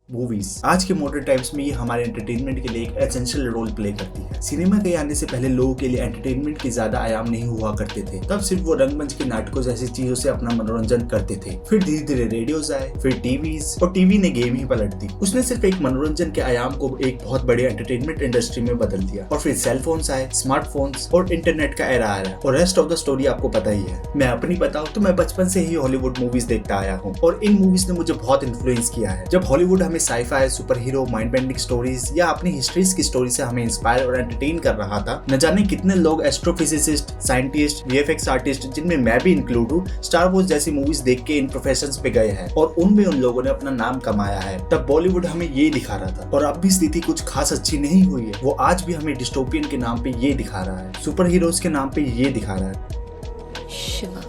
Movies आज के modern times में ये हमारे एंटरटेनमेंट के लिए एक एसेंशियल रोल प्ले करती है। सिनेमा के आने से पहले लोगों के लिए एंटरटेनमेंट के ज्यादा आयाम नहीं हुआ करते थे। तब सिर्फ वो रंगमंच के नाटकों जैसी चीजों से अपना मनोरंजन करते थे। फिर धीरे धीरे रेडियोज आए, फिर टीवीज, और टीवी ने गेम ही पलट दी। उसने सिर्फ एक मनोरंजन के आयाम को एक बहुत बड़े एंटरटेनमेंट इंडस्ट्री में बदल दिया। और फिर सेलफोन्स आए, स्मार्टफोन्स और इंटरनेट का एरा आया, और रेस्ट ऑफ द स्टोरी आपको पता ही है। मैं अपनी बताऊं तो मैं बचपन से ही हॉलीवुड मूवीज देखता आया हूँ, और इन मूवीज ने मुझे बहुत इन्फ्लुएंस किया है। जब हॉलीवुड हमें sci fi, super hero, mind bending stories या अपनी हिस्ट्रीज की स्टोरी से हमें इंस्पायर और एंटरटेन कर रहा था, न जाने कितने लोग एस्ट्रोफिजिसिस्ट, साइंटिस्ट, वीएफएक्स आर्टिस्ट, जिनमें मैं भी इंक्लूड हूँ, स्टार वॉर्स जैसी मूवीज देख के इन प्रोफेशंस पे गए हैं और उनमें उन लोगों ने अपना नाम कमाया है। तब बॉलीवुड हमें ये दिखा रहा था, और अब भी स्थिति कुछ खास अच्छी नहीं हुई है। वो आज भी हमें डिस्टोपियन के नाम पे ये दिखा रहा है, सुपर हीरोज के नाम पे ये दिखा रहा है। शिवा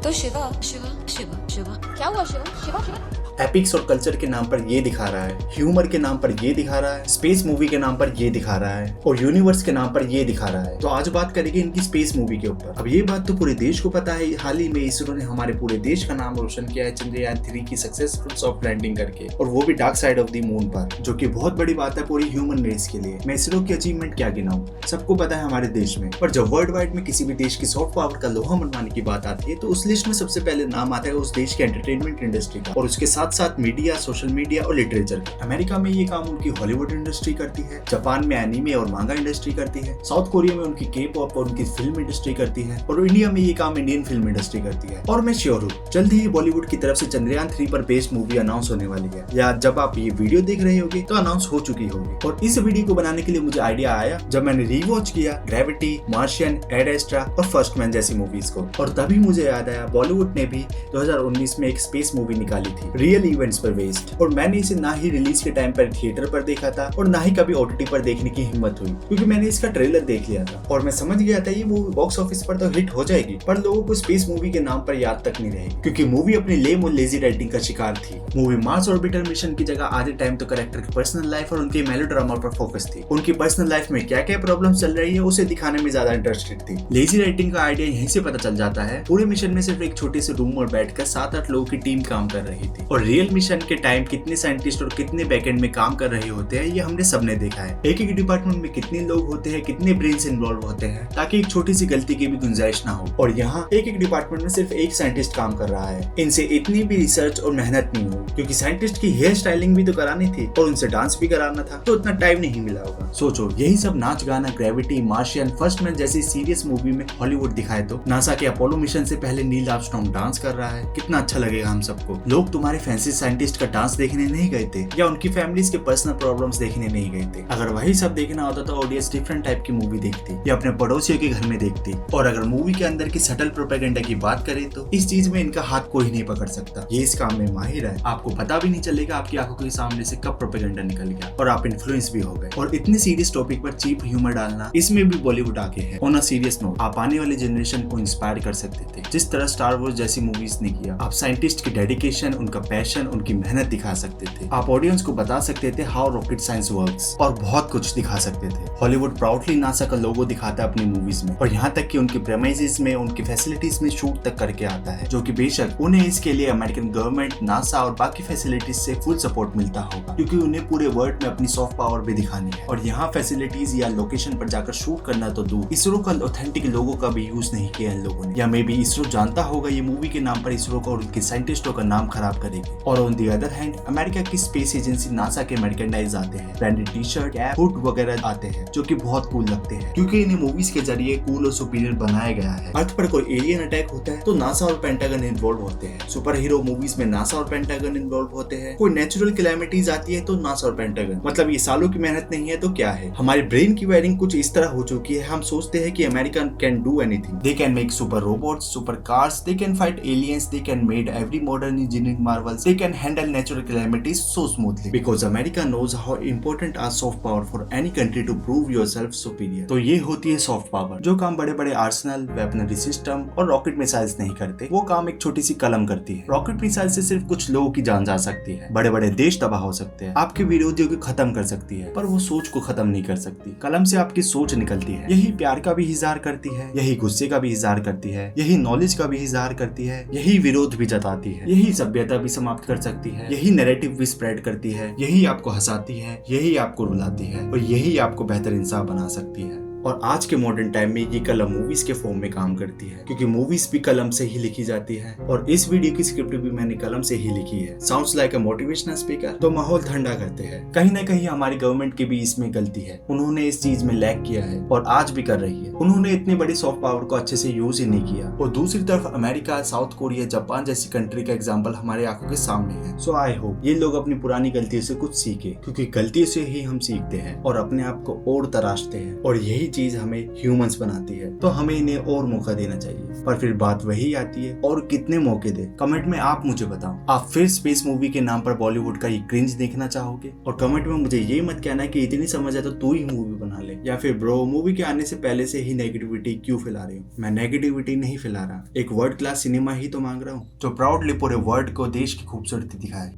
तो शिवा शिवा शिवा शिवा क्या हुआ? शिवा शिवा शिवा एपिक्स और कल्चर के नाम पर ये दिखा रहा है, ह्यूमर के नाम पर ये दिखा रहा है, स्पेस मूवी के नाम पर ये दिखा रहा है, और यूनिवर्स के नाम पर ये दिखा रहा है। तो आज बात करेंगे इनकी स्पेस मूवी के ऊपर। अब ये बात तो पूरे देश को पता है, हाल ही में इसरो ने हमारे पूरे देश का नाम रोशन किया है चंद्रयान 3 की सक्सेसफुल सॉफ्ट लैंडिंग करके, और वो भी dark side of the moon पर, जो कि बहुत बड़ी बात है पूरी ह्यूमन रेस के लिए। मैं इसरो की अचीवमेंट क्या गिनाऊं, सबको पता है हमारे देश में, पर जब वर्ल्ड वाइड में किसी भी देश की सॉफ्ट पावर का लोहा मनवाने की बात आती है तो उस लिस्ट में सबसे पहले नाम आता है उस देश के एंटरटेनमेंट इंडस्ट्री का, और उसके साथ साथ मीडिया, सोशल मीडिया और लिटरेचर। अमेरिका में ये काम उनकी हॉलीवुड इंडस्ट्री करती है, जापान में एनीमे और मांगा इंडस्ट्री करती है, साउथ कोरिया में उनकी के पॉप और उनकी फिल्म इंडस्ट्री करती है, और इंडिया में ये काम इंडियन फिल्म इंडस्ट्री करती है। और मैं श्योर हूँ जल्द ही बॉलीवुड की तरफ से चंद्रयान 3 पर बेस्ड मूवी अनाउंस होने वाली है, या जब आप ये वीडियो देख रहे होगे तो अनाउंस हो चुकी होगी। और इस वीडियो को बनाने के लिए मुझे आइडिया आया जब मैंने रीवॉच किया ग्रेविटी, मार्शियन, एड एस्ट्रा और फर्स्ट मैन जैसी मूवीज को, और तभी मुझे याद आया बॉलीवुड ने भी 2019 में एक स्पेस मूवी निकाली थी, रियल इवेंट्स पर बेस्ड, और मैंने इसे ना ही रिलीज के टाइम पर थिएटर पर देखा था और ना ही कभी ओटीटी पर देखने की हिम्मत हुई, क्योंकि मैंने इसका ट्रेलर देख लिया था और मैं समझ गया था ये मूवी बॉक्स ऑफिस पर तो हिट हो जाएगी, पर लोगों को स्पेस मूवी के नाम पर याद तक नहीं रहेगी, क्योंकि मूवी अपनी लेम और लेजी राइटिंग का शिकार थी। मूवी मार्स ऑर्बिटर मिशन की जगह आधे टाइम तो कैरेक्टर की पर्सनल लाइफ और उनके मेलोड्रामा पर फोकस थी। उनकी पर्सनल लाइफ में क्या क्या प्रॉब्लम चल रही है उसे दिखाने में ज्यादा इंटरेस्टेड थी। लेजी राइटिंग का आइडिया यहीं से पता चल जाता है। पूरे मिशन में सिर्फ एक छोटे से रूम और बैठकर 7-8 लोगों की टीम काम कर रही थी, और रियल मिशन के टाइम कितने साइंटिस्ट और कितने बैकएंड में काम कर रहे होते हैं ये हमने सबने देखा है। एक एक डिपार्टमेंट में कितने लोग होते हैं, कितने ब्रेन्स इन्वॉल्व होते हैं, ताकि एक छोटी सी गलती की भी गुंजाइश ना हो। और यहाँ एक एक डिपार्टमेंट में सिर्फ एक साइंटिस्ट काम कर रहा है। इनसे इतनी भी रिसर्च और मेहनत नहीं हुई, क्योंकि साइंटिस्ट की हेयर स्टाइलिंग भी तो करानी थी और उनसे डांस भी कराना था, तो उतना टाइम नहीं मिला होगा। सोचो यही सब नाच गाना ग्रेविटी, मार्शियन, फर्स्ट मैन जैसी सीरियस मूवी में हॉलीवुड दिखाए तो नासा के अपोलो मिशन से पहले नील आर्मस्ट्रांग डांस कर रहा है, कितना अच्छा लगेगा हम सबको। लोग तुम्हारे फैंसी साइंटिस्ट का डांस देखने नहीं गए थे, या उनकी फैमिलीज के पर्सनल प्रॉब्लम्स देखने नहीं गए थे। अगर वही सब देखना होता तो ऑडियंस डिफरेंट टाइप की मूवी देखती या अपने पड़ोसियों के घर में देखती। और अगर मूवी के अंदर की सटल प्रोपेगेंडा की बात करें तो इस चीज में इनका हाथ कोई नहीं पकड़ सकता। ये इस काम में माहिर है, आपको पता भी नहीं चलेगा आपकी आंखों के सामने से कब प्रोपेगेंडा निकल गया और आप इन्फ्लुएंस भी हो गए। और इतने सीरियस टॉपिक पर चीप ह्यूमर डालना, इसमें भी बॉलीवुड आगे है। ऑन अ सीरियस नोट, आप आने वाले जनरेशन को इंस्पायर कर सकते थे जिस तरह स्टार वॉर्स जैसी मूवीज ने किया। आप साइंटिस्ट की डेडिकेशन, उनका पैशन, उनकी मेहनत दिखा सकते थे। आप ऑडियंस को बता सकते थे हाउ रॉकेट साइंस वर्क्स, और बहुत कुछ दिखा सकते थे। हॉलीवुड प्राउडली नासा का लोगो दिखाता है अपनी मूवीज में, और यहाँ तक कि उनके प्रेमाइसेस में, उनकी फैसिलिटीज में शूट तक करके आता है, जो कि बेशक उन्हें इसके लिए अमेरिकन गवर्नमेंट, नासा और बाकी फैसिलिटीज से फुल सपोर्ट मिलता होगा, क्योंकि उन्हें पूरे वर्ल्ड में अपनी सॉफ्ट पावर भी दिखानी है। और यहाँ फैसिलिटीज या लोकेशन पर जाकर शूट करना तो दूर, इसरो का ऑथेंटिक लोगो का भी यूज नहीं किया इन लोगों ने। या मे बी इसरो जानता होगा ये मूवी के नाम पर इसरो का और उनके साइंटिस्टों का नाम खराब करेगी। और on the other hand America की स्पेस एजेंसी नासा के मर्केंडाइज आते हैं, branded T shirt, cap, hood वगैरह आते हैं, जो कि बहुत कूल लगते हैं, क्योंकि इन्हें मूवीज के जरिए कूल और सुपीरियर बनाया गया है। अर्थ पर कोई एलियन अटैक होता है तो नासा और पेंटागन इन्वॉल्व होते हैं। सुपर हीरो मूवीज में नासा और पेंटागन इन्वॉल्व होते हैं। कोई नेचुरल कैलामिटीज आती है तो नासा और पेंटागन, मतलब ये सालों की मेहनत नहीं है तो क्या है। हमारे ब्रेन की वायरिंग कुछ इस तरह हो चुकी है, हम सोचते हैं कि America can do anything. They can make super robots, super cars, they can fight aliens, they can made every modern engineering marvels, they can handle natural calamities so smoothly, because America knows how important are soft power for any country to prove yourself superior. तो ये होती है soft power, जो काम बड़े बड़े Arsenal, weaponry system और rocket missiles नहीं करते, वो काम एक छोटी सी कलम करती है। रॉकेट मिसाइल से सिर्फ कुछ लोगों की जान जा सकती है, बड़े बड़े देश तबाह हो सकते हैं, आपके विरोधियों को खत्म कर सकती है, पर वो सोच को खत्म नहीं कर सकती। कलम से आपकी सोच निकलती है, यही प्यार का भी इजहार करती है, यही गुस्से का भी इजहार करती है, यही नॉलेज का भी इजहार करती है, यही विरोध भी जताती है, यही सभ्यता भी समाप्त कर सकती है, यही नैरेटिव भी स्प्रेड करती है, यही आपको हंसाती है, यही आपको रुलाती है और यही आपको बेहतर इंसान बना सकती है। और आज के मॉडर्न टाइम में ये कलम मूवीज के फॉर्म में काम करती है, क्योंकि मूवीज भी कलम से ही लिखी जाती है और इस वीडियो की स्क्रिप्ट भी मैंने कलम से ही लिखी है। Sounds like a motivational speaker. तो माहौल ठंडा करते हैं। कहीं ना कहीं हमारी गवर्नमेंट की भी इसमें गलती है, उन्होंने इस चीज में लैग किया है और आज भी कर रही है। उन्होंने इतनी बड़ी सॉफ्ट पावर को अच्छे से यूज ही नहीं किया। और दूसरी तरफ अमेरिका, साउथ कोरिया, जापान जैसी कंट्री का एग्जाम्पल हमारे आंखों के सामने है। सो आई होप ये लोग अपनी पुरानी गलतियों से कुछ सीखे, क्योंकि गलतियों से ही हम सीखते हैं और अपने आप को और तराशते हैं और यही चीज हमें ह्यूमंस बनाती है। तो हमें इन्हें और मौका देना चाहिए। पर फिर बात वही आती है, और कितने मौके दे? कमेंट में आप मुझे बताओ, आप फिर स्पेस मूवी के नाम पर बॉलीवुड का ये क्रिंज देखना चाहोगे? और कमेंट में मुझे ये मत कहना कि इतनी समझ है तो तू ही मूवी बना ले, या फिर ब्रो मूवी के आने से पहले से ही नेगेटिविटी क्यों फैला रही हूँ? मैं नेगेटिविटी नहीं फैला रहा, एक वर्ल्ड क्लास सिनेमा ही तो मांग रहा हूँ, जो प्राउडली पूरे वर्ल्ड को देश की खूबसूरती दिखाए।